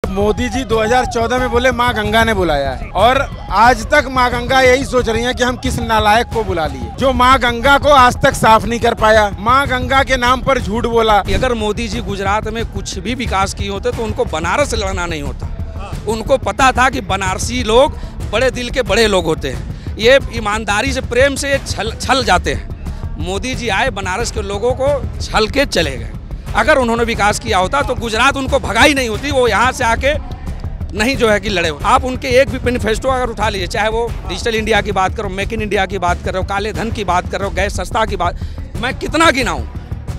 मोदी जी 2014 में बोले माँ गंगा ने बुलाया है और आज तक माँ गंगा यही सोच रही है कि हम किस नालायक को बुला लिए जो माँ गंगा को आज तक साफ नहीं कर पाया। माँ गंगा के नाम पर झूठ बोला। अगर मोदी जी गुजरात में कुछ भी विकास किए होते तो उनको बनारस लड़ना नहीं होता। उनको पता था कि बनारसी लोग बड़े दिल के बड़े लोग होते हैं, ये ईमानदारी से प्रेम से छल जाते हैं। मोदी जी आए, बनारस के लोगों को छल के चले गए। अगर उन्होंने विकास किया होता तो गुजरात उनको भगाई नहीं होती, वो यहाँ से आके नहीं जो है कि लड़े। आप उनके एक भी मैनिफेस्टो अगर उठा लीजिए, चाहे वो डिजिटल इंडिया की बात करो, मेक इन इंडिया की बात करो, काले धन की बात करो, गैस सस्ता की बात, मैं कितना गिनाऊं,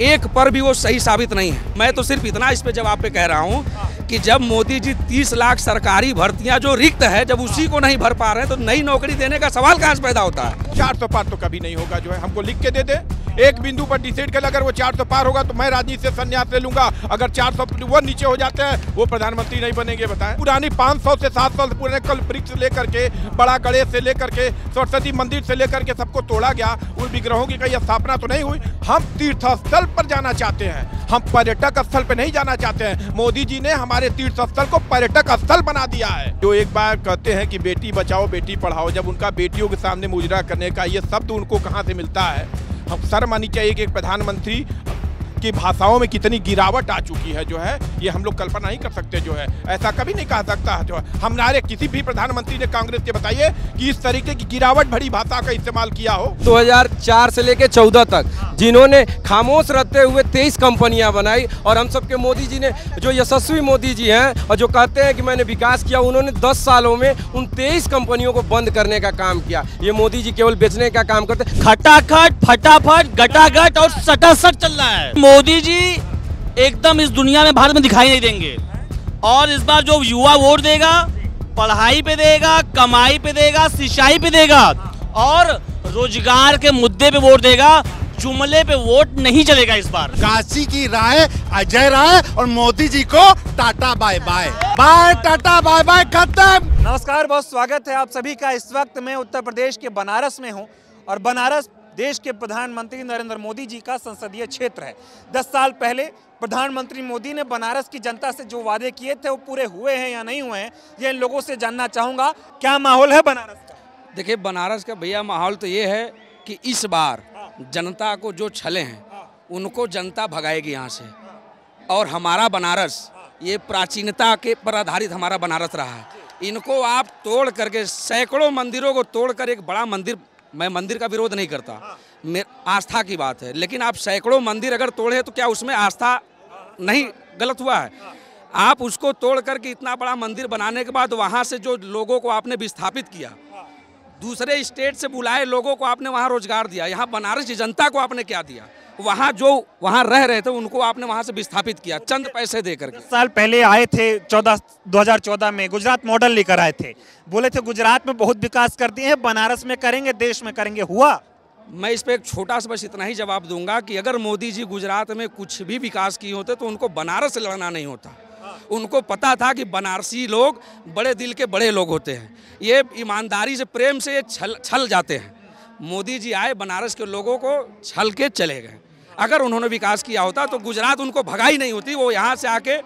एक पर भी वो सही साबित नहीं है। मैं तो सिर्फ इतना इस पे जवाब पे कह रहा हूँ कि जब मोदी जी 30 लाख सरकारी भर्तियां जो रिक्त है, जब उसी को नहीं भर पा रहे हैं तो नई नौकरी देने का सवाल कहाँ से पैदा होता है। 400 पार तो कभी नहीं होगा, जो है हमको लिख के दे दे। एक बिंदु पर डिसाइड कर, अगर वो 400 पार होगा तो मैं राजनीति से संन्यास ले लूंगा। अगर 400 वो नीचे हो जाते हैं वो प्रधानमंत्री नहीं बनेंगे। बताएं, पुरानी 500 से 700 पुराने कल वृक्ष लेकर के, बड़ा गणेश से लेकर के, सरस्वती मंदिर से लेकर के सबको तोड़ा गया। उन विग्रहों की कहीं स्थापना तो नहीं हुई। हम तीर्थ स्थल पर जाना चाहते हैं, हम पर्यटक स्थल पर नहीं जाना चाहते हैं। मोदी जी ने हमारे तीर्थ स्थल को पर्यटक स्थल बना दिया है। जो एक बार कहते हैं कि बेटी बचाओ बेटी पढ़ाओ, जब उनका बेटियों के सामने मुजरा करने का ये शब्द उनको कहाँ से मिलता है। हम शर्म आनी चाहिए कि एक प्रधानमंत्री की भाषाओं में कितनी गिरावट आ चुकी है, जो है ये हम लोग कल्पना नहीं कर सकते। जो है ऐसा कभी नहीं कहा सकता है। जो है हमारे किसी भी प्रधानमंत्री ने कांग्रेस के बताइए कि इस तरीके की गिरावट भरी भाषा का इस्तेमाल किया हो। 2004 से लेकर 14 तक जिन्होंने खामोश रहते हुए 23 कंपनियां बनाई, और हम सबके मोदी जी ने, जो यशस्वी मोदी जी हैं और जो कहते हैं कि मैंने विकास किया, उन्होंने 10 सालों में उन 23 कंपनियों को बंद करने का काम किया। ये मोदी जी केवल बेचने का काम करते, खटाखट फटाफट गटागट और सटासट चल रहा है। मोदी जी एकदम इस दुनिया में, भारत में दिखाई नहीं देंगे। और इस बार जो युवा वोट देगा, पढ़ाई पे देगा, कमाई पे देगा, सिंचाई पे देगा और रोजगार के मुद्दे पे वोट देगा। जुमले पे वोट नहीं चलेगा इस बार। काशी की राय अजय राय और मोदी जी को tata bye bye, bye tata bye bye खत्म। नमस्कार, बहुत स्वागत है आप सभी का। इस वक्त मैं उत्तर प्रदेश के बनारस में हूँ और बनारस देश के प्रधानमंत्री नरेंद्र मोदी जी का संसदीय क्षेत्र है। 10 साल पहले प्रधानमंत्री मोदी ने बनारस की जनता से जो वादे किए थे वो पूरे हुए हैं या नहीं हुए हैं, ये इन लोगों से जानना चाहूँगा। क्या माहौल है बनारस का? देखिए, बनारस का भैया माहौल तो ये है कि इस बार जनता को जो छले हैं उनको जनता भगाएगी यहाँ से। और हमारा बनारस ये प्राचीनता के पर आधारित हमारा बनारस रहा है। इनको आप तोड़ करके, सैकड़ों मंदिरों को तोड़कर एक बड़ा मंदिर, मैं मंदिर का विरोध नहीं करता, आस्था की बात है, लेकिन आप सैकड़ों मंदिर अगर तोड़े तो क्या उसमें आस्था नहीं गलत हुआ है? आप उसको तोड़ करके इतना बड़ा मंदिर बनाने के बाद वहाँ से जो लोगों को आपने विस्थापित किया, दूसरे स्टेट से बुलाए लोगों को आपने वहाँ रोजगार दिया, यहाँ बनारस की जनता को आपने क्या दिया? वहाँ जो वहाँ रह रहे थे उनको आपने वहाँ से विस्थापित किया चंद पैसे दे करके। 10 साल पहले आए थे 2014 में, गुजरात मॉडल लेकर आए थे, बोले थे गुजरात में बहुत विकास कर दिए हैं, बनारस में करेंगे, देश में करेंगे। हुआ? मैं इस पर एक छोटा सा बस इतना ही जवाब दूंगा कि अगर मोदी जी गुजरात में कुछ भी विकास किए होते तो उनको बनारस से लड़ना नहीं होता। उनको पता था कि बनारसी लोग बड़े दिल के बड़े लोग होते हैं, ये ईमानदारी से प्रेम से छल जाते हैं। मोदी जी आए, बनारस के लोगों को छल के चले गए। अगर उन्होंने विकास किया होता तो गुजरात उनको भगाई नहीं होती, वो यहाँ से आके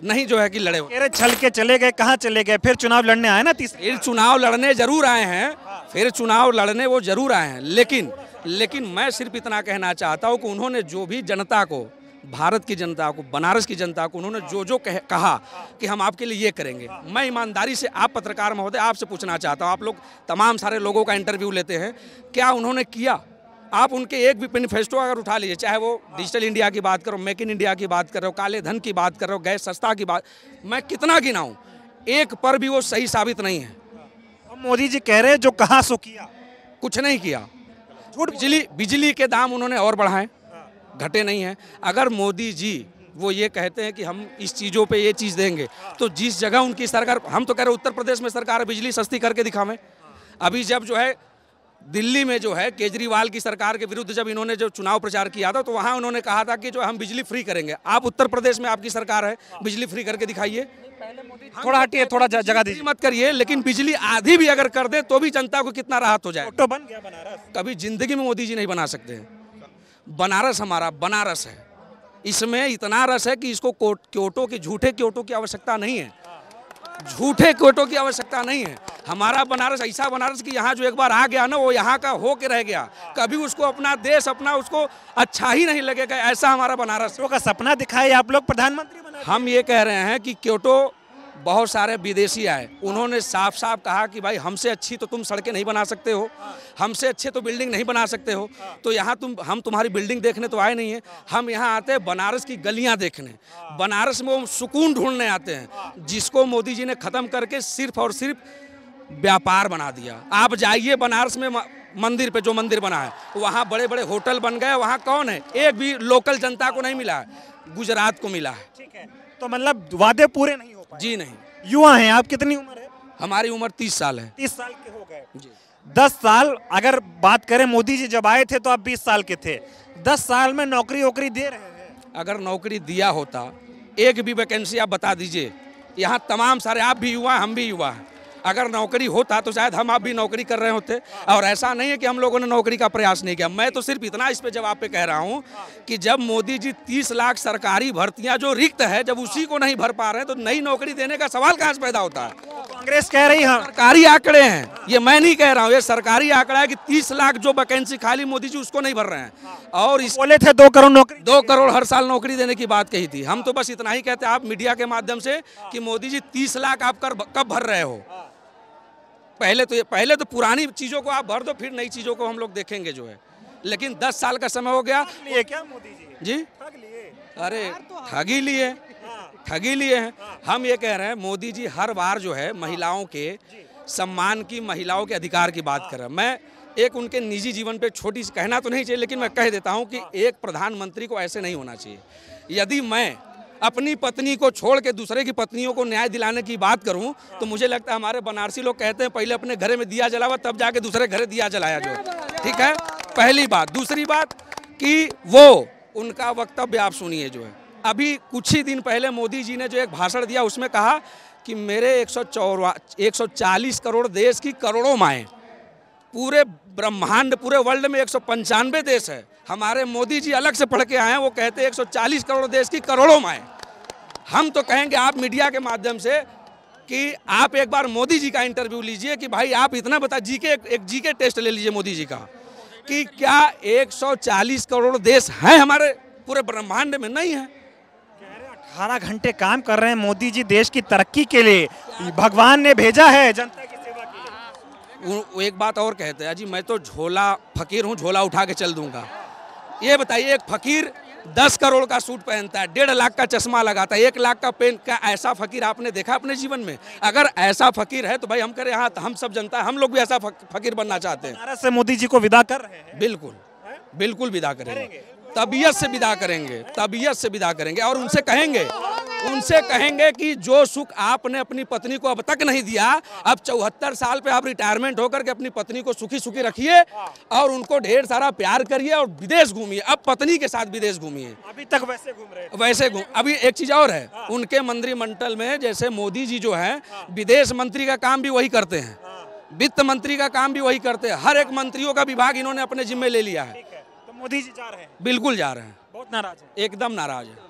नहीं जो है कि लड़े होते। छल के चले गए, कहाँ चले गए? फिर चुनाव लड़ने आए ना, फिर चुनाव लड़ने जरूर आए हैं, फिर चुनाव लड़ने वो जरूर आए हैं। लेकिन मैं सिर्फ इतना कहना चाहता हूँ कि उन्होंने जो भी जनता को, भारत की जनता को, बनारस की जनता को उन्होंने जो कहा कि हम आपके लिए ये करेंगे, मैं ईमानदारी से, आप पत्रकार महोदय, आपसे पूछना चाहता हूँ, आप लोग तमाम सारे लोगों का इंटरव्यू लेते हैं, क्या उन्होंने किया? आप उनके एक भी मैनिफेस्टो अगर उठा लीजिए, चाहे वो डिजिटल इंडिया की बात करो, मेक इन इंडिया की बात करो, काले धन की बात करो, गैस सस्ता की बात, मैं कितना गिनाऊं, एक पर भी वो सही साबित नहीं है। मोदी जी कह रहे हैं जो कहा सो किया, कुछ नहीं किया। बिजली के दाम उन्होंने और बढ़ाए, घटे नहीं हैं। अगर मोदी जी वो ये कहते हैं कि हम इस चीज़ों पे ये चीज़ देंगे, तो जिस जगह उनकी सरकार, हम तो कह रहे उत्तर प्रदेश में सरकार बिजली सस्ती करके दिखावें। अभी जब जो है दिल्ली में जो है केजरीवाल की सरकार के विरुद्ध जब इन्होंने जो चुनाव प्रचार किया था तो वहाँ उन्होंने कहा था कि जो हम बिजली फ्री करेंगे। आप उत्तर प्रदेश में आपकी सरकार है, बिजली फ्री करके दिखाइए। थोड़ा हटिए, थोड़ा जगह दीजिए, मत करिए, लेकिन बिजली आधी भी अगर कर दे तो भी जनता को कितना राहत हो जाए। ऑटो बन गया बनारस, कभी जिंदगी में मोदी जी नहीं बना सकते हैं। बनारस हमारा बनारस है, इसमें इतना रस है कि इसको क्योटो की, झूठे क्योटो की आवश्यकता नहीं है। झूठे कोटों की आवश्यकता नहीं है। हमारा बनारस ऐसा बनारस कि यहाँ जो एक बार आ गया ना वो यहाँ का हो के रह गया, कभी उसको अपना देश अपना उसको अच्छा ही नहीं लगेगा, ऐसा हमारा बनारस का सपना दिखाए आप लोग प्रधानमंत्री बना। हम ये कह रहे हैं कि क्योटो बहुत सारे विदेशी आए, उन्होंने साफ साफ कहा कि भाई हमसे अच्छी तो तुम सड़कें नहीं बना सकते हो, हमसे अच्छे तो बिल्डिंग नहीं बना सकते हो, तो यहाँ हम तुम्हारी बिल्डिंग देखने तो आए नहीं हैं, हम यहाँ आते हैं बनारस की गलियाँ देखने, बनारस में वो सुकून ढूंढने आते हैं, जिसको मोदी जी ने ख़त्म करके सिर्फ और सिर्फ व्यापार बना दिया। आप जाइए बनारस में मंदिर पे, जो मंदिर बना है वहाँ बड़े बड़े होटल बन गए, वहाँ कौन है, एक भी लोकल जनता को नहीं मिला है, गुजरात को मिला है। ठीक है, तो मतलब वादे पूरे नहीं हो पाए। जी नहीं। युवा हैं आप, कितनी उम्र है? हमारी उम्र 30 साल है। 30 साल के हो गए जी। 10 साल अगर बात करें, मोदी जी जब आए थे तो आप 20 साल के थे, 10 साल में नौकरी वोकरी दे रहे हैं? अगर नौकरी दिया होता, एक भी वैकेंसी आप बता दीजिए, यहाँ तमाम सारे, आप भी युवा हम भी युवा हैं, अगर नौकरी होता तो शायद हम आप भी नौकरी कर रहे होते। और ऐसा नहीं है कि हम लोगों ने नौकरी का प्रयास नहीं किया। मैं तो सिर्फ इतना इस पे जवाब पे कह रहा हूँ कि जब मोदी जी 30 लाख सरकारी भर्तियां जो रिक्त है, जब उसी को नहीं भर पा रहे हैं तो नई नौकरी देने का सवाल कहाँ से पैदा होता है? कांग्रेस कह रही है, सरकारी आंकड़े हैं, ये मैं नहीं कह रहा हूँ, ये सरकारी आंकड़ा है कि 30 लाख जो वैकेंसी खाली मोदी जी उसको नहीं भर रहे हैं। और इस बोले थे 2 करोड़ नौकरी, 2 करोड़ हर साल नौकरी देने की बात कही थी। हम तो बस इतना ही कहते हैं आप मीडिया के माध्यम से कि मोदी जी 30 लाख आप कब भर रहे हो? पहले तो पुरानी चीजों को आप भर दो, फिर नई चीजों को हम लोग देखेंगे जो है। लेकिन 10 साल का समय हो गया। लिए क्या मोदी जी? ठग लिए? अरे ठगी लिए हैं। हम ये कह रहे हैं मोदी जी हर बार जो है महिलाओं के सम्मान की, महिलाओं के अधिकार की बात कर रहे हैं। मैं एक उनके निजी जीवन पे छोटी सी कहना तो नहीं चाहिए, लेकिन मैं कह देता हूं कि एक प्रधानमंत्री को ऐसे नहीं होना चाहिए। यदि मैं अपनी पत्नी को छोड़ के दूसरे की पत्नियों को न्याय दिलाने की बात करूं तो मुझे लगता है हमारे बनारसी लोग कहते हैं पहले अपने घरे में दिया जलावा तब जाके दूसरे घरे दिया जलाया जो। ठीक है, पहली बात। दूसरी बात कि वो उनका वक्तव्य आप सुनिए जो है। अभी कुछ ही दिन पहले मोदी जी ने जो एक भाषण दिया उसमें कहा कि मेरे 140 करोड़ देश की करोड़ों माएँ, पूरे ब्रह्मांड पूरे वर्ल्ड में 195 देश है, हमारे मोदी जी अलग से पढ़ के आए हैं, वो कहते हैं 140 करोड़ देश की करोड़ों माएँ। हम तो कहेंगे आप मीडिया के माध्यम से कि आप एक बार मोदी जी का इंटरव्यू लीजिए कि भाई आप इतना बता, एक जीके टेस्ट ले लीजिए मोदी जी का कि क्या 140 करोड़ देश हैं हमारे पूरे ब्रह्मांड में? नहीं है। 18 घंटे काम कर रहे हैं मोदी जी देश की तरक्की के लिए, भगवान ने भेजा है जनता की सेवा के लिए। वो एक बात और कहते हैं, जी मैं तो झोला फकीर हूँ, झोला उठा के चल दूंगा। ये बताइए, एक फकीर 10 करोड़ का सूट पहनता है, 1.5 लाख का चश्मा लगाता है, 1 लाख का पेन का, ऐसा फकीर आपने देखा अपने जीवन में? अगर ऐसा फकीर है तो भाई हम करें, हाँ हम सब जनता, हम लोग भी ऐसा फकीर बनना चाहते हैं। बनारस से मोदी जी को विदा कर रहे हैं? बिल्कुल बिल्कुल विदा करेंगे, तबीयत से विदा करेंगे, तबीयत से विदा करेंगे। और उनसे कहेंगे कि जो सुख आपने अपनी पत्नी को अब तक नहीं दिया, अब 74 साल पे आप रिटायरमेंट होकर के अपनी पत्नी को सुखी सुखी रखिए और उनको ढेर सारा प्यार करिए और विदेश घूमिए। अब पत्नी के साथ विदेश घूमिए। अभी तक वैसे घूम रहे हैं? वैसे घूम। अभी एक चीज और है, उनके मंत्रिमंडल में जैसे मोदी जी जो है विदेश मंत्री का काम भी वही करते हैं, वित्त मंत्री का काम भी वही करते हैं, हर एक मंत्रियों का विभाग इन्होंने अपने जिम्मे ले लिया है। तो मोदी जी जा रहे हैं? बिल्कुल जा रहे हैं। बहुत नाराज है? एकदम नाराज है।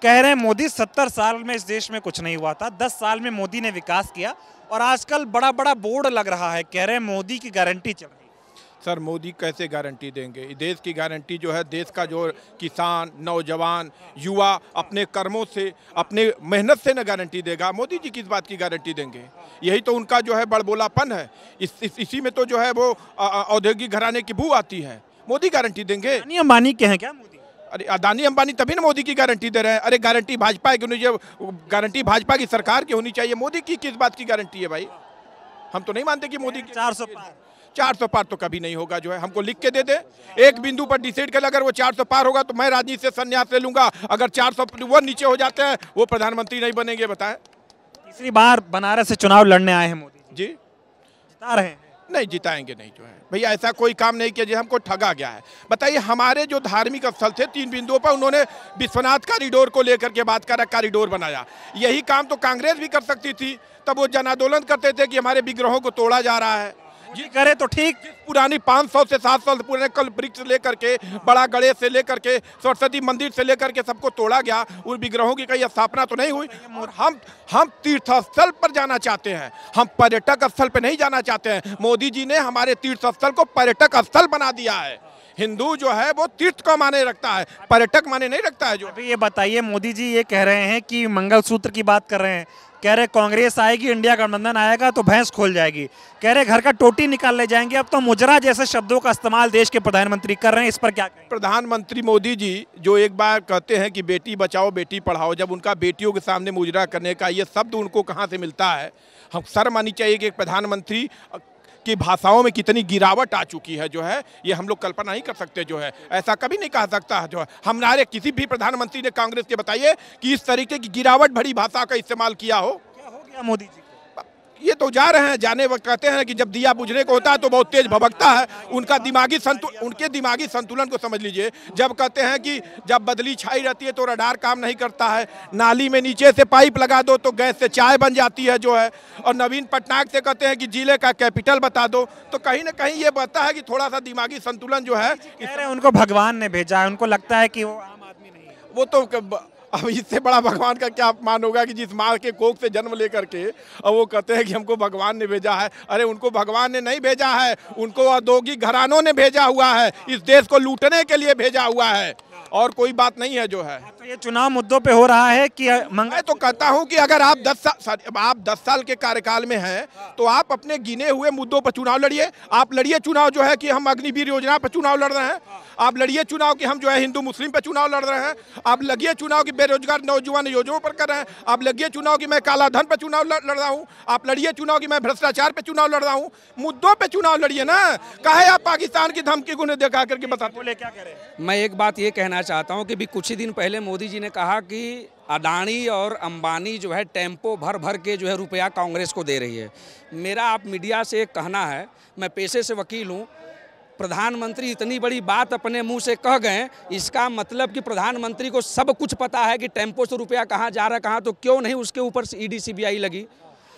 कह रहे हैं मोदी 70 साल में इस देश में कुछ नहीं हुआ था, 10 साल में मोदी ने विकास किया और आजकल बड़ा बड़ा बोर्ड लग रहा है, कह रहे हैं मोदी की गारंटी चल रही है। सर मोदी कैसे गारंटी देंगे? देश की गारंटी जो है, देश का जो किसान, नौजवान, युवा अपने कर्मों से, अपने मेहनत से न गारंटी देगा। मोदी जी किस बात की गारंटी देंगे? यही तो उनका जो है बड़बोलापन है। इसी में तो जो है वो औद्योगिक घराने की बू आती है। मोदी गारंटी देंगे? अदानी अंबानी के हैं क्या मोदी? अरे अदानी अंबानी तभी ना मोदी की गारंटी दे रहे हैं। अरे गारंटी भाजपा की होनी चाहिए, गारंटी भाजपा की सरकार की होनी चाहिए। मोदी की किस बात की गारंटी है भाई? हम तो नहीं मानते कि मोदी 400 पार तो कभी नहीं होगा। जो है हमको लिख के दे दे, एक बिंदु पर डिसाइड कर, अगर वो 400 पार होगा तो मैं राजनीति से संन्यास ले लूंगा। अगर 400 वो नीचे हो जाते हैं वो प्रधानमंत्री नहीं बनेंगे। बताएं, तीसरी बार बनारस से चुनाव लड़ने आए हैं मोदी जी, जिता रहे हैं? नहीं जिताएंगे नहीं। जो है भैया ऐसा कोई काम नहीं किया, हमको ठगा गया है। बताइए, हमारे जो धार्मिक स्थल थे 3 बिंदुओं पर उन्होंने विश्वनाथ कॉरिडोर को लेकर के बात करा, कॉरिडोर बनाया। यही काम तो कांग्रेस भी कर सकती थी। तब वो जन आंदोलन करते थे कि हमारे विग्रहों को तोड़ा जा रहा है। जी करे तो ठीक। पुरानी 500 से 700 पुराने कल वृक्ष लेकर के, बड़ा गणेश से लेकर के, सरस्वती मंदिर से लेकर के सबको तोड़ा गया, उन विग्रहों की कहीं स्थापना तो नहीं हुई। और हम तीर्थ स्थल पर जाना चाहते हैं, हम पर्यटक स्थल पर नहीं जाना चाहते हैं। मोदी जी ने हमारे तीर्थ स्थल को पर्यटक स्थल बना दिया है। हिंदू जो है वो तीर्थ को माने रखता है, पर्यटक माने नहीं रखता है। जो अभी ये बताइए, मोदी जी ये कह रहे हैं कि मंगलसूत्र की बात कर रहे हैं, कह रहे कांग्रेस आएगी, इंडिया गठबंधन आएगा तो भैंस खोल जाएगी, कह रहे घर का टोटी निकाल ले जाएंगे। अब तो मुजरा जैसे शब्दों का इस्तेमाल देश के प्रधानमंत्री कर रहे हैं, इस पर क्या कहें? प्रधानमंत्री मोदी जी जो एक बार कहते हैं कि बेटी बचाओ बेटी पढ़ाओ, जब उनका बेटियों के सामने मुजरा करने का ये शब्द उनको कहाँ से मिलता है? हम शर्म आनी चाहिए कि एक प्रधानमंत्री की भाषाओं में कितनी गिरावट आ चुकी है, जो है ये हम लोग कल्पना नहीं कर सकते। जो है ऐसा कभी नहीं कहा सकता। जो है हमारे किसी भी प्रधानमंत्री ने कांग्रेस के बताइए कि इस तरीके की गिरावट भरी भाषा का इस्तेमाल किया हो। क्या हो गया मोदी जी को? ये तो जा रहे हैं, जाने वक्त कहते हैं कि जब दिया बुझने को होता है तो बहुत तेज भभकता है। उनके दिमागी संतुलन को समझ लीजिए। जब कहते हैं कि जब बदली छाई रहती है तो रडार काम नहीं करता है, नाली में नीचे से पाइप लगा दो तो गैस से चाय बन जाती है। जो है और नवीन पटनायक से कहते हैं कि जिले का कैपिटल बता दो, तो कहीं ना कहीं ये बताता है कि थोड़ा सा दिमागी संतुलन जो है। कह रहे हैं उनको भगवान ने भेजा है, उनको लगता है कि वो आम आदमी नहीं है। वो तो अब इससे बड़ा भगवान का क्या अपमान होगा कि जिस माँ के कोख से जन्म लेकर के और वो कहते हैं कि हमको भगवान ने भेजा है। अरे उनको भगवान ने नहीं भेजा है, उनको औद्योगिक घरानों ने भेजा हुआ है, इस देश को लूटने के लिए भेजा हुआ है, और कोई बात नहीं है। जो है तो ये चुनाव मुद्दों पे हो रहा है कि मैं तो कहता हूं कि अगर आप 10 साल के कार्यकाल में हैं तो आप अपने गिने हुए मुद्दों पर चुनाव लड़िए। आप लड़िए चुनाव जो है कि हम अग्निवीर योजना पर चुनाव लड़ रहे हैं, आप लड़िए चुनाव कि हम जो है हिंदू मुस्लिम पर चुनाव लड़ रहे हैं, आप लगिए चुनाव की बेरोजगार नौजवान योजनाओं पर कर रहे हैं, आप लगिए चुनाव की मैं काला धन पर चुनाव लड़ रहा हूँ, आप लड़िए चुनाव की मैं भ्रष्टाचार पर चुनाव लड़ रहा हूँ। मुद्दों पर चुनाव लड़िए ना, काहे आप पाकिस्तान की धमकी को दिखा करके बताते बोले क्या करें? मैं एक बात ये कहना चाहता हूँ कि भी कुछ ही दिन पहले मोदी जी ने कहा कि अडानी और अंबानी जो है टेम्पो भर भर के जो है रुपया कांग्रेस को दे रही है। मेरा आप मीडिया से एक कहना है, मैं पेशे से वकील हूँ, प्रधानमंत्री इतनी बड़ी बात अपने मुंह से कह गए, इसका मतलब कि प्रधानमंत्री को सब कुछ पता है कि टेम्पो से रुपया कहाँ जा रहा है कहाँ, तो क्यों नहीं उसके ऊपर से ईडी सीबीआई लगी,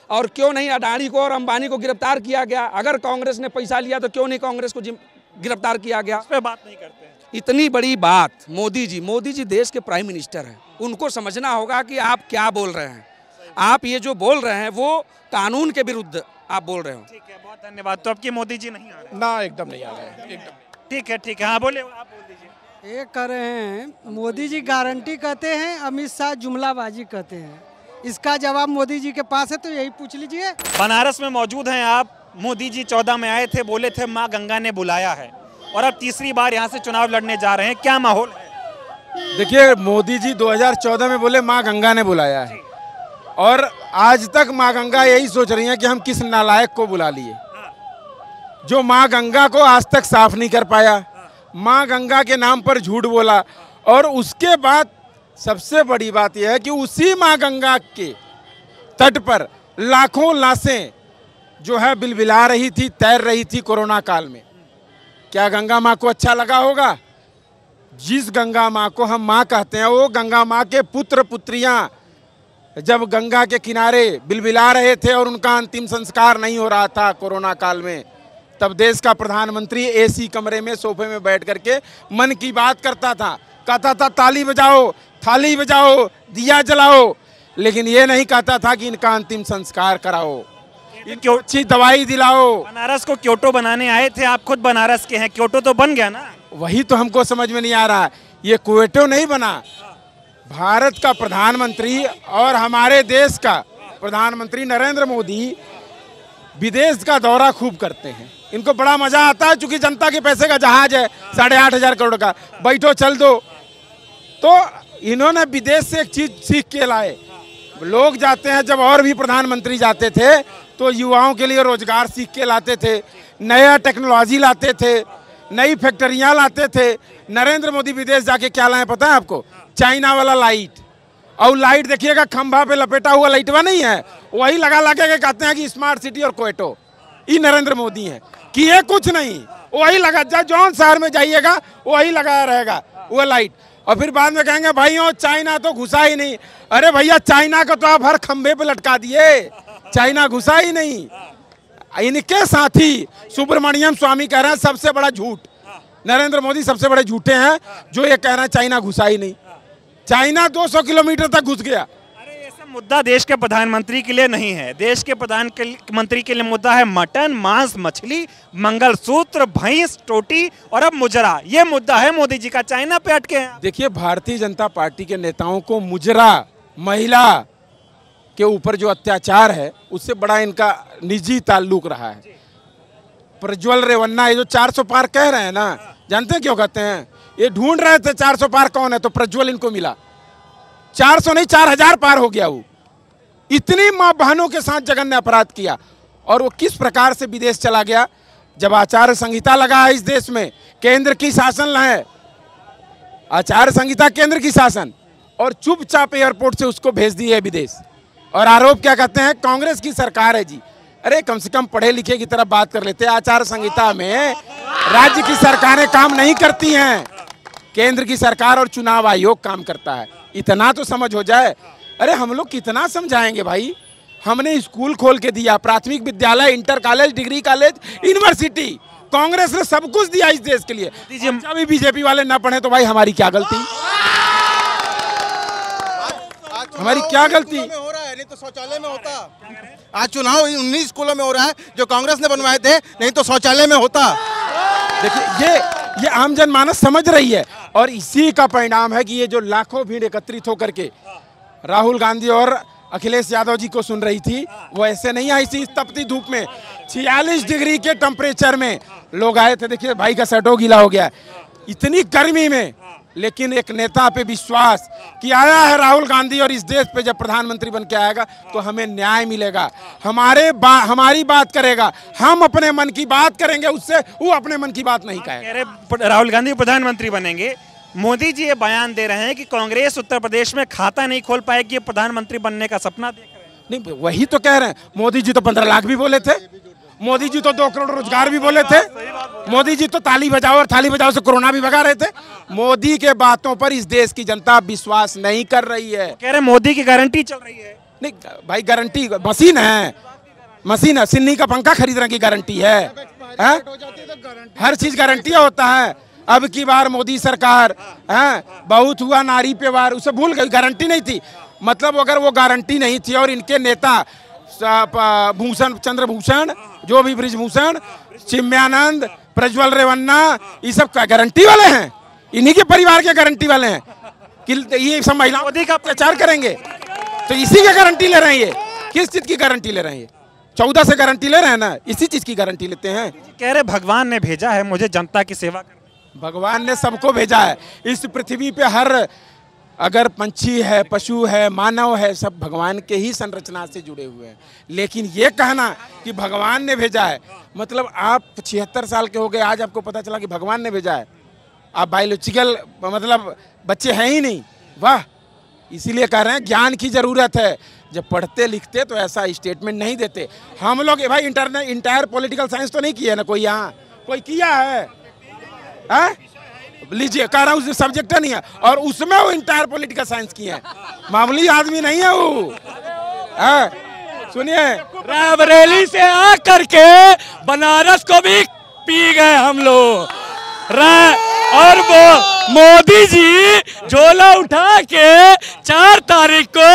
और क्यों नहीं अडानी को और अंबानी को गिरफ्तार किया गया? अगर कांग्रेस ने पैसा लिया तो क्यों नहीं कांग्रेस को गिरफ्तार किया गया? इस पे बात नहीं करते हैं। इतनी बड़ी बात मोदी जी देश के प्राइम मिनिस्टर हैं, उनको समझना होगा कि आप क्या बोल रहे हैं। आप ये जो बोल रहे हैं वो कानून के विरुद्ध आप बोल रहे हो। ठीक है, बहुत धन्यवाद। तो अब की मोदी जी नहीं आ रहे? ना, एकदम नहीं आ रहे हैं, एकदम। ठीक है, हाँ बोले, आप बोल दीजिए। ये कह रहे हैं मोदी जी गारंटी कहते हैं, अमित शाह जुमलाबाजी कहते हैं। इसका जवाब मोदी जी के पास है, तो यही पूछ लीजिए। बनारस में मौजूद हैं आप। मोदी जी 14 में आए थे, बोले थे माँ गंगा ने बुलाया है, और अब तीसरी बार यहाँ से चुनाव लड़ने जा रहे हैं। क्या माहौल है? देखिए, मोदी जी 2014 में बोले माँ गंगा ने बुलाया है, और आज तक माँ गंगा यही सोच रही हैं कि हम किस नालायक को बुला लिए, जो माँ गंगा को आज तक साफ नहीं कर पाया, माँ गंगा के नाम पर झूठ बोला। और उसके बाद सबसे बड़ी बात यह है कि उसी माँ गंगा के तट पर लाखों लाशें जो है बिलबिला रही थी, तैर रही थी कोरोना काल में। क्या गंगा माँ को अच्छा लगा होगा? जिस गंगा माँ को हम माँ कहते हैं, वो गंगा माँ के पुत्र पुत्रियाँ जब गंगा के किनारे बिलबिला रहे थे और उनका अंतिम संस्कार नहीं हो रहा था कोरोना काल में, तब देश का प्रधानमंत्री एसी कमरे में सोफे में बैठ करके मन की बात करता था, कहता था ताली बजाओ, थाली बजाओ, दिया जलाओ, लेकिन ये नहीं कहता था कि इनका अंतिम संस्कार कराओ, इनको अच्छी दवाई दिलाओ। बनारस को क्योटो बनाने आए थे, आप खुद बनारस के हैं, क्योटो तो बन गया ना? वही तो हमको समझ में नहीं आ रहा है। ये क्योटो नहीं बना, भारत का प्रधानमंत्री और हमारे देश का प्रधानमंत्री नरेंद्र मोदी विदेश का दौरा खूब करते हैं। इनको बड़ा मजा आता है, चूंकि जनता के पैसे का जहाज है 8,500 करोड़ का, बैठो चल दो। तो इन्होंने विदेश से एक चीज सीख के लाए। लोग जाते हैं, जब और भी प्रधानमंत्री जाते थे तो युवाओं के लिए रोजगार सीख के लाते थे, नया टेक्नोलॉजी लाते थे, नई फैक्ट्रियां लाते थे। नरेंद्र मोदी विदेश जाके क्या लाए पता है आपको? चाइना वाला लाइट। और लाइट देखिएगा, खंभा पे लपेटा हुआ लाइटवा नहीं है, वही लगा के कहते हैं कि स्मार्ट सिटी और क्योटो। ये नरेंद्र मोदी है कि ये कुछ नहीं, वही लगा, जौन शहर में जाइएगा वही लगाया रहेगा वो लाइट। और फिर बाद में कहेंगे भाइयों चाइना तो घुसा ही नहीं। अरे भैया, चाइना को तो आप हर खंभे पे लटका दिए, चाइना घुसा ही नहीं। इनके साथी सुब्रमण्यम स्वामी कह रहे हैं सबसे बड़ा झूठ, नरेंद्र मोदी सबसे बड़े झूठे हैं जो ये कह रहे हैं चाइना घुसा ही नहीं। चाइना 200 किलोमीटर तक घुस गया। अरे ये सब मुद्दा देश के प्रधानमंत्री के लिए नहीं है। देश के प्रधानमंत्री के लिए मुद्दा है मटन, मांस, मछली, मंगलसूत्र, भैंस, टोटी और अब मुजरा। ये मुद्दा है मोदी जी का, चाइना पे अटके हैं। देखिए, भारतीय जनता पार्टी के नेताओं को मुजरा, महिला के ऊपर जो अत्याचार है उससे बड़ा इनका निजी ताल्लुक रहा है। प्रज्वल रेवन्ना ये जो 400 पार कह रहे हैं ना, जानते हैं क्यों कहते हैं? ये ढूंढ रहे थे 400 पार कौन है, तो प्रज्वल इनको मिला। 400 नहीं 4000 पार हो गया वो। इतनी मां बहनों के साथ जघन्य अपराध किया। और वो किस प्रकार से विदेश चला गया। जब आचार संहिता लगा है इस देश में, केंद्र की शासन है, आचार संहिता केंद्र की शासन, और चुपचाप एयरपोर्ट से उसको भेज दिए विदेश। और आरोप क्या कहते हैं? कांग्रेस की सरकार है जी। अरे कम से कम पढ़े लिखे की तरफ बात कर लेते हैं। आचार संहिता में राज्य की सरकारें काम नहीं करती हैं, केंद्र की सरकार और चुनाव आयोग काम करता है। इतना तो समझ हो जाए। अरे हम लोग कितना समझाएंगे भाई। हमने स्कूल खोल के दिया, प्राथमिक विद्यालय, inter college, degree college, university. Congress ने सब कुछ दिया इस देश के लिए। जब भी बीजेपी वाले ना पढ़े तो भाई हमारी क्या गलती, हमारी क्या गलती? हो रहा है, नहीं तो शौचालय में होता। आज चुनाव 19 स्कूलों में हो रहा है जो कांग्रेस ने बनवाए थे, नहीं तो शौचालय में होता। देखिए ये आम जनमानस समझ रही है। और इसी का परिणाम है कि ये जो लाखों भीड़ एकत्रित होकर के राहुल गांधी और अखिलेश यादव जी को सुन रही थी, वो ऐसे नहीं आई थी। इस तपती धूप में 46 डिग्री के टेम्परेचर में लोग आए थे। देखिए भाई का शर्टो गीला हो गया इतनी गर्मी में, लेकिन एक नेता पे विश्वास कि आया है राहुल गांधी और इस देश पे जब प्रधानमंत्री बन के आएगा तो हमें न्याय मिलेगा, हमारी बात करेगा, हम अपने मन की बात करेंगे, उससे वो अपने मन की बात नहीं कहेगा। राहुल गांधी प्रधानमंत्री बनेंगे। मोदी जी ये बयान दे रहे हैं कि कांग्रेस उत्तर प्रदेश में खाता नहीं खोल पाएगी, प्रधानमंत्री बनने का सपना देख रहे हैं। नहीं, वही तो कह रहे हैं। मोदी जी तो 15 लाख भी बोले थे, मोदी जी तो 2 करोड़ रोजगार भी बोले थे, मोदी जी तो ताली बजाओ और थाली बजाओ से कोरोना भी भगा रहे थे। मोदी के बातों पर इस देश की जनता विश्वास नहीं कर रही है। कह रहे मोदी की गारंटी चल रही है। नहीं भाई, गारंटी मशीन है, मशीन है। सिन्नी का पंखा खरीदने की गारंटी है? हर चीज गारंटी होता है। अब की बार मोदी सरकार बहुत हुआ नारी पे वार, उसे भूल गई, गारंटी नहीं थी। मतलब अगर वो गारंटी नहीं थी और इनके नेता भूषण, चंद्रभूषण, जो भी ब्रिजभूषण, चिन्मयानंद, प्रज्वल रेवन्ना, ये सब गारंटी वाले हैं, इन्हीं के परिवार के गारंटी वाले हैं कि ये सब महिलाओं मोदी का प्रचार करेंगे, तो इसी की गारंटी ले रहे हैं। ये किस चीज की गारंटी ले रहे हैं? 14 से गारंटी ले रहे हैं ना, इसी चीज की गारंटी लेते हैं। कह रहे भगवान ने भेजा है मुझे जनता की सेवा करने। भगवान ने सबको भेजा है इस पृथ्वी पे। हर अगर पंछी है, पशु है, मानव है, सब भगवान के ही संरचना से जुड़े हुए हैं। लेकिन ये कहना कि भगवान ने भेजा है, मतलब आप 76 साल के हो गए, आज आपको पता चला कि भगवान ने भेजा है। आप बायोलॉजिकल मतलब बच्चे हैं ही नहीं। वाह, इसीलिए कह रहे हैं ज्ञान की जरूरत है। जब पढ़ते लिखते तो ऐसा स्टेटमेंट नहीं देते। हम लोग भाई इंटायर पॉलिटिकल साइंस तो नहीं किया ना कोई, यहाँ कोई किया है? लीजिए, कह रहा हूँ सब्जेक्ट नहीं है और उसमें वो इंटायर पॉलिटिकल साइंस की है। मामूली आदमी नहीं है वो। सुनिए, रायबरेली से आकर के बनारस को भी पी गए हम लोग। और वो मोदी जी झोला उठा के 4 तारीख को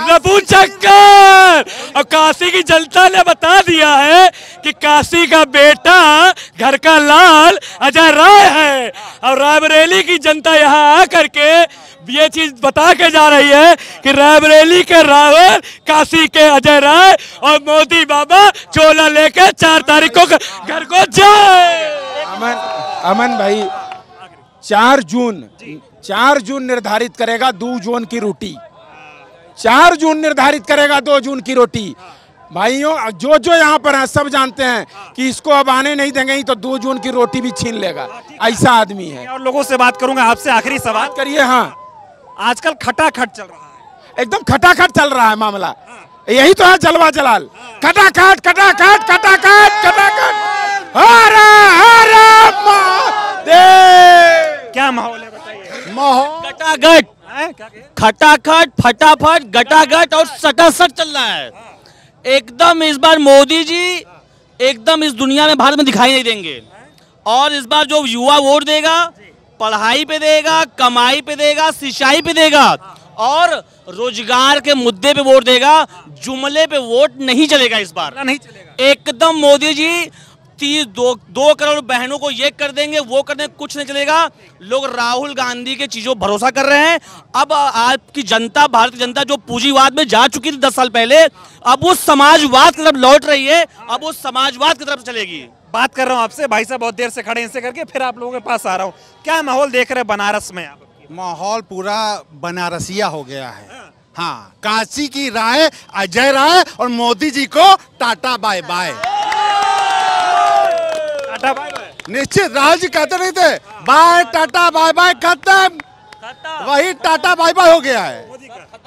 रफू चक्कर, और काशी की जनता ने बता दिया है कि काशी का बेटा घर का लाल अजय राय है। और रायबरेली की जनता यहाँ आकर के ये चीज बता के जा रही है कि रायबरेली के रावण, काशी के अजय राय और मोदी बाबा झोला लेके 4 तारीख को घर को जाए। अमन भाई, 4 जून निर्धारित करेगा 2 जून की रोटी। 4 जून निर्धारित करेगा 2 जून की रोटी। भाइयों, जो यहाँ पर हैं सब जानते हैं कि इसको अब आने नहीं देंगे, तो 2 जून की रोटी भी छीन लेगा। ऐसा आदमी है। और लोगों से बात करूंगा। आपसे आखिरी सवाल करिए। हाँ, आजकल खटाखट चल रहा है, एकदम खटाखट चल रहा है मामला। यही तो है जलवा जलाल। खटाखट खटाखट खटाखट खटाखट। क्या माहौल है बताइए? माहौल गटागट, खटाखट, फटाफट, गटागट और सटासट चल रहा है एकदम। इस बार मोदी जी एकदम इस दुनिया में भारत में दिखाई नहीं देंगे। और इस बार जो युवा वोट देगा, पढ़ाई पे देगा, कमाई पे देगा, सिंचाई पे देगा और रोजगार के मुद्दे पे वोट देगा। जुमले पे वोट नहीं चलेगा इस बार, नहीं चलेगा। एकदम मोदी जी 2 करोड़ बहनों को ये कर देंगे, वो कर देंगे, कुछ नहीं चलेगा। लोग राहुल गांधी के चीजों भरोसा कर रहे हैं। अब आपकी जनता, भारत की जनता जो पूंजीवाद में जा चुकी थी 10 साल पहले, अब वो समाजवाद की तरफ लौट रही है। अब वो समाजवाद की तरफ चलेगी। बात कर रहा हूँ आपसे, भाई साहब बहुत देर से खड़े, इनसे करके फिर आप लोगों के पास आ रहा हूँ। क्या माहौल देख रहे हैं बनारस में आप? माहौल पूरा बनारसिया हो गया है। हाँ, काशी की राय अजय राय और मोदी जी को tata bye bye. Tata bye bye. निश्चित, राहुल जी कहते नहीं थे बाय टाटा बाय बाय, खत्म, वही टाटा बाय बाय हो गया है।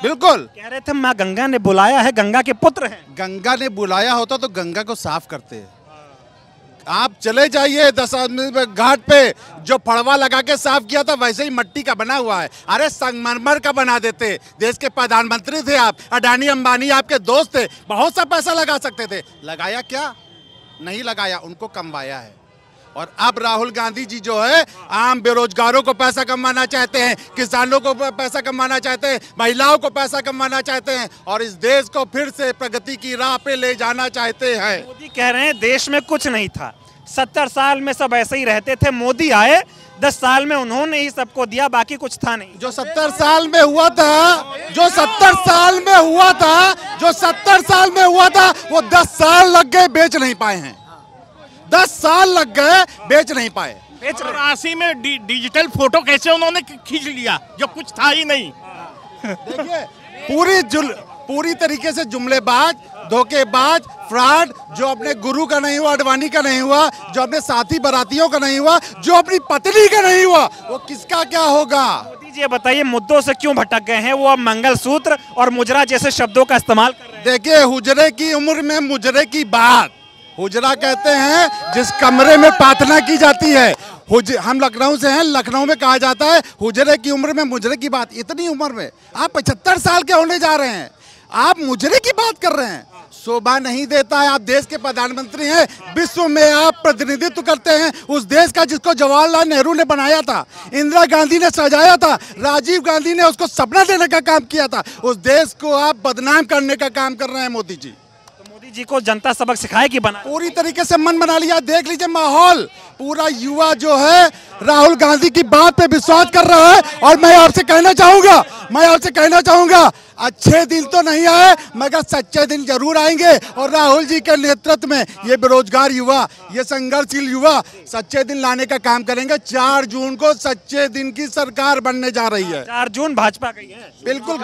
बिल्कुल कह रहे थे माँ गंगा ने बुलाया है, गंगा के पुत्र हैं। गंगा ने बुलाया होता तो गंगा को साफ करते। आप चले जाइए 10 आदमी घाट पे, जो फड़वा लगा के साफ किया था वैसे ही मिट्टी का बना हुआ है। अरे संगमरमर का बना देते। देश के प्रधानमंत्री थे आप, अडानी अंबानी आपके दोस्त थे, बहुत सा पैसा लगा सकते थे। लगाया क्या? नहीं लगाया, उनको कमवाया है। और अब राहुल गांधी जी जो है आम बेरोजगारों को पैसा कमाना चाहते हैं, किसानों को पैसा कमाना चाहते हैं, महिलाओं को पैसा कमाना चाहते हैं और इस देश को फिर से प्रगति की राह पे ले जाना चाहते हैं। मोदी कह रहे हैं देश में कुछ नहीं था, 70 साल में सब ऐसे ही रहते थे, मोदी आए 10 साल में उन्होंने ही सबको दिया, बाकी कुछ था नहीं। जो 70 साल में हुआ था, जो 70 साल में हुआ था, जो 70 साल में हुआ था, वो 10 साल लग गए, बेच नहीं पाए हैं। 10 साल लग गए, बेच नहीं पाए। 80 में डिजिटल फोटो कैसे उन्होंने खींच लिया जो कुछ था ही नहीं। देखिए पूरी तरीके से जुमलेबाज, धोखेबाज, फ्रॉड, जो अपने गुरु का नहीं हुआ, अडवाणी का नहीं हुआ, जो अपने साथी बारातियों का नहीं हुआ, जो अपनी पत्नी का नहीं हुआ, वो किसका क्या होगा? मोदी जी बताइए मुद्दों से क्यों भटक गए हैं? वो अब मंगलसूत्र और मुजरा जैसे शब्दों का इस्तेमाल कर रहे हैं। देखिए, हुजरे की उम्र में मुजरे की बात। हुजरा कहते हैं जिस कमरे में प्रार्थना की जाती है। हम लखनऊ से हैं, लखनऊ में कहा जाता है हुजरे की उम्र में मुजरे की बात। इतनी उम्र में आप 75 साल के होने जा रहे हैं, आप मुजरे की बात कर रहे हैं। शोभा नहीं देता है। आप देश के प्रधानमंत्री हैं, विश्व में आप प्रतिनिधित्व करते हैं उस देश का जिसको जवाहरलाल नेहरू ने बनाया था, इंदिरा गांधी ने सजाया था, राजीव गांधी ने उसको सपना देने का काम किया था। उस देश को आप बदनाम करने का काम कर रहे हैं मोदी जी। मोदी जी को जनता सबक सिखाएगी बना? पूरी तरीके से मन बना लिया। देख लीजिए माहौल, पूरा युवा जो है राहुल गांधी की बात पे विश्वास कर रहा है। और मैं आपसे कहना चाहूंगा अच्छे दिन तो नहीं आए मगर सच्चे दिन जरूर आएंगे। और राहुल जी के नेतृत्व में ये बेरोजगार युवा, ये संघर्षशील युवा सच्चे दिन लाने का काम करेंगे। 4 जून को सच्चे दिन की सरकार बनने जा रही है। 4 जून भाजपा गई है? बिल्कुल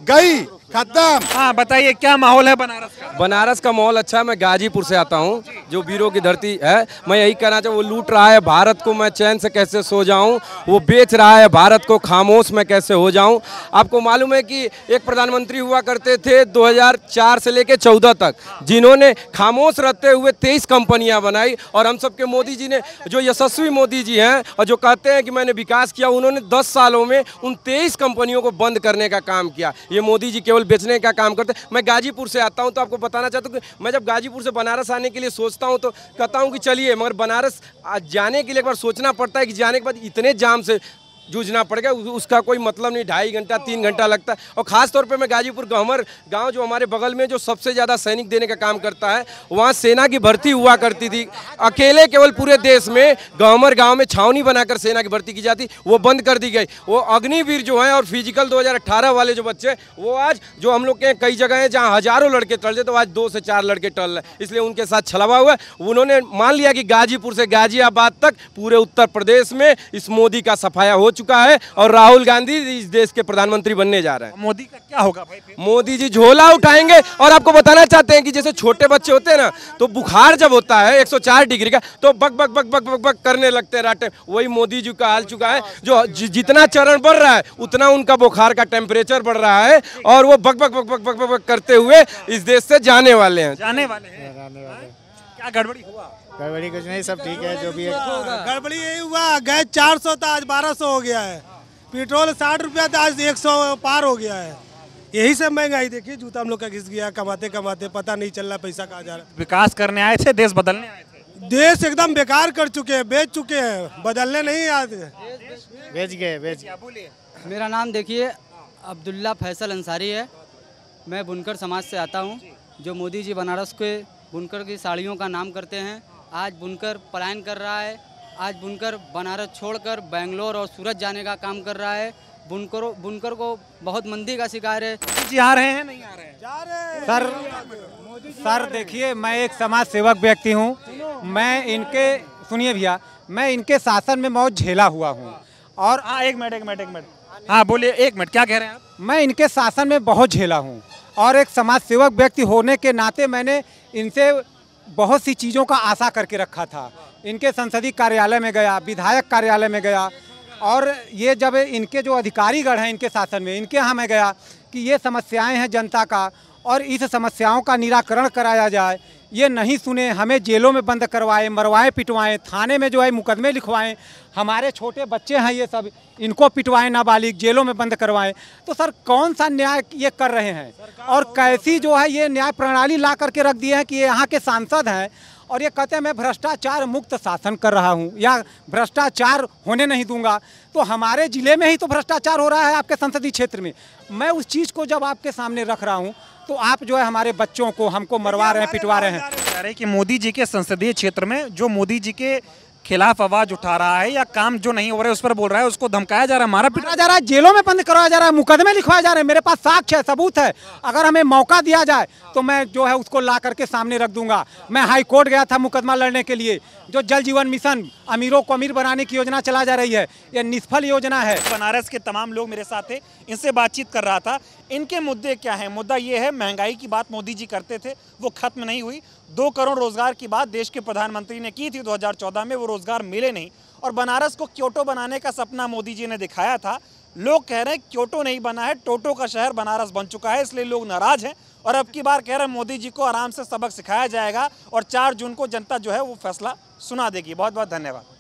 गई, खत्म। हाँ बताइए क्या माहौल है बनारस का? बनारस का माहौल अच्छा है। मैं गाजीपुर से आता हूँ, जो वीरों की धरती है। मैं यही कहना चाहूँ, वो लूट रहा है भारत को, मैं चैन से कैसे सो जाऊँ। वो बेच रहा है भारत को, खामोश मैं कैसे हो जाऊँ। आपको मालूम है कि एक प्रधानमंत्री हुआ करते थे 2004 से लेकर 14 तक, जिन्होंने खामोश रहते हुए 23 कंपनियां बनाई। और हम सबके मोदी जी ने, जो यशस्वी मोदी जी हैं और जो कहते हैं कि मैंने विकास किया, उन्होंने 10 सालों में उन 23 कंपनियों को बंद करने का काम किया। ये मोदी जी केवल बेचने का काम करते। मैं गाजीपुर से आता हूं तो आपको बताना चाहता हूं कि मैं जब गाजीपुर से बनारस आने के लिए सोचता हूं तो कहता हूं कि चलिए, मगर बनारस जाने के लिए एक बार सोचना पड़ता है कि जाने के बाद इतने जाम से जूझना पड़ेगा, उसका कोई मतलब नहीं। 2.5 घंटा 3 घंटा लगता है। और ख़ास तौर पे मैं गाजीपुर गहमर गांव, जो हमारे बगल में जो सबसे ज़्यादा सैनिक देने का काम करता है, वहाँ सेना की भर्ती हुआ करती थी। अकेले केवल पूरे देश में गहमर गांव में छावनी बनाकर सेना की भर्ती की जाती, वो बंद कर दी गई। वो अग्निवीर जो हैं और फिजिकल 2018 वाले जो बच्चे, वो आज जो हम लोग के कई जगह हैं जहाँ हज़ारों लड़के टल रहे, तो आज 2 से 4 लड़के टल रहे। इसलिए उनके साथ छलवा हुआ है। उन्होंने मान लिया कि गाजीपुर से गाजियाबाद तक पूरे उत्तर प्रदेश में इस मोदी का सफाया हो चुका है और राहुल गांधी इस देश के प्रधानमंत्री बनने जा रहे हैं। मोदी का क्या होगा भाई? मोदी जी झोला उठाएंगे। और आपको बताना चाहते हैं कि जैसे छोटे बच्चे होते हैं ना, तो बुखार जब होता है 104 डिग्री का, तो बक बक बक बक बक बक करने लगते हैं राटे। वही मोदी जी का हाल चुका है। जो जितना चरण बढ़ रहा है उतना उनका बुखार का टेम्परेचर बढ़ रहा है और वो बक बक बक बक बक बक करते हुए इस देश से जाने वाले हैं। क्या गड़बड़ी हुआ? गड़बड़ी कुछ नहीं, सब ठीक है। जो भी है गड़बड़ी यही हुआ, गैस 400 था आज 1200 हो गया है, पेट्रोल 60 रुपया था आज 100 पार हो गया है। यही सब महंगाई देखिए, जूता हम लोग का घिस गया, कमाते कमाते पता नहीं चल रहा पैसा कहाँ जा रहा है। विकास करने आए थे, देश बदलने आए थे? देश एकदम बेकार कर चुके हैं, बेच चुके हैं, बदलने नहीं आते। बेच गए। मेरा नाम देखिए अब्दुल्ला फैसल अंसारी है। मैं बुनकर समाज से आता हूँ। जो मोदी जी बनारस के बुनकर की साड़ियों का नाम करते हैं, आज बुनकर पलायन कर रहा है। आज बुनकर बनारस छोड़कर बेंगलोर और सूरत जाने का काम कर रहा है। बुनकर को बहुत मंदी का शिकार है। जी आ रहे हैं, नहीं आ रहे हैं? जा रहे हैं। सर देखिए, मैं एक समाज सेवक व्यक्ति हूँ। मैं इनके, सुनिए भैया, मैं इनके शासन में बहुत झेला हुआ हूँ। और हाँ, एक मिनट। हाँ बोलिए, 1 मिनट, क्या कह रहे हैं आप? मैं इनके शासन में बहुत झेला हूँ और एक समाज सेवक व्यक्ति होने के नाते मैंने इनसे बहुत सी चीज़ों का आशा करके रखा था। इनके संसदीय कार्यालय में गया, विधायक कार्यालय में गया, और ये जब इनके जो अधिकारीगण हैं इनके शासन में, इनके यहाँ मैं गया कि ये समस्याएं हैं जनता का और इस समस्याओं का निराकरण कराया जाए। ये नहीं सुने, हमें जेलों में बंद करवाए, मरवाएं, पिटवाएं, थाने में जो है मुकदमे लिखवाएं, हमारे छोटे बच्चे हैं ये सब, इनको पिटवाएं, नाबालिग जेलों में बंद करवाएं। तो सर कौन सा न्याय ये कर रहे हैं और कैसी जो है ये न्याय प्रणाली ला करके रख दिए हैं कि ये यहाँ के सांसद हैं और ये कहते हैं मैं भ्रष्टाचार मुक्त शासन कर रहा हूँ या भ्रष्टाचार होने नहीं दूंगा। तो हमारे ज़िले में ही तो भ्रष्टाचार हो रहा है आपके संसदीय क्षेत्र में। मैं उस चीज़ को जब आपके सामने रख रहा हूँ तो आप जो है हमारे बच्चों को हमको मरवा रहे हैं, पिटवा रहे हैं। कह रहे कि मोदी जी के संसदीय क्षेत्र में जो मोदी जी के खिलाफ आवाज उठा रहा है या काम जो नहीं हो रहा है उस पर बोल रहा है, उसको धमकाया जा रहा है, मारा पिटाया जा रहा है, जेलों में बंद करवाया जा रहा है, मुकदमे लिखवाए जा रहे हैं। मेरे पास साक्ष्य है, सबूत है। अगर हमें मौका दिया जाए तो मैं जो है उसको ला करके सामने रख दूंगा। मैं हाई कोर्ट गया था मुकदमा लड़ने के लिए। जो जल जीवन मिशन अमीरों को अमीर बनाने की योजना चला जा रही है, यह निष्फल योजना है। बनारस के तमाम लोग मेरे साथ थे, इनसे बातचीत कर रहा था। इनके मुद्दे क्या हैं? मुद्दा ये है, महंगाई की बात मोदी जी करते थे, वो खत्म नहीं हुई। 2 करोड़ रोजगार की बात देश के प्रधानमंत्री ने की थी 2014 में, वो रोजगार मिले नहीं। और बनारस को क्योटो बनाने का सपना मोदी जी ने दिखाया था। लोग कह रहे हैं क्योटो नहीं बना है, टोटो का शहर बनारस बन चुका है, इसलिए लोग नाराज हैं। और अब की बार कह रहे हैं मोदी जी को आराम से सबक सिखाया जाएगा और 4 जून को जनता जो है वो फैसला सुना देगी। बहुत बहुत धन्यवाद।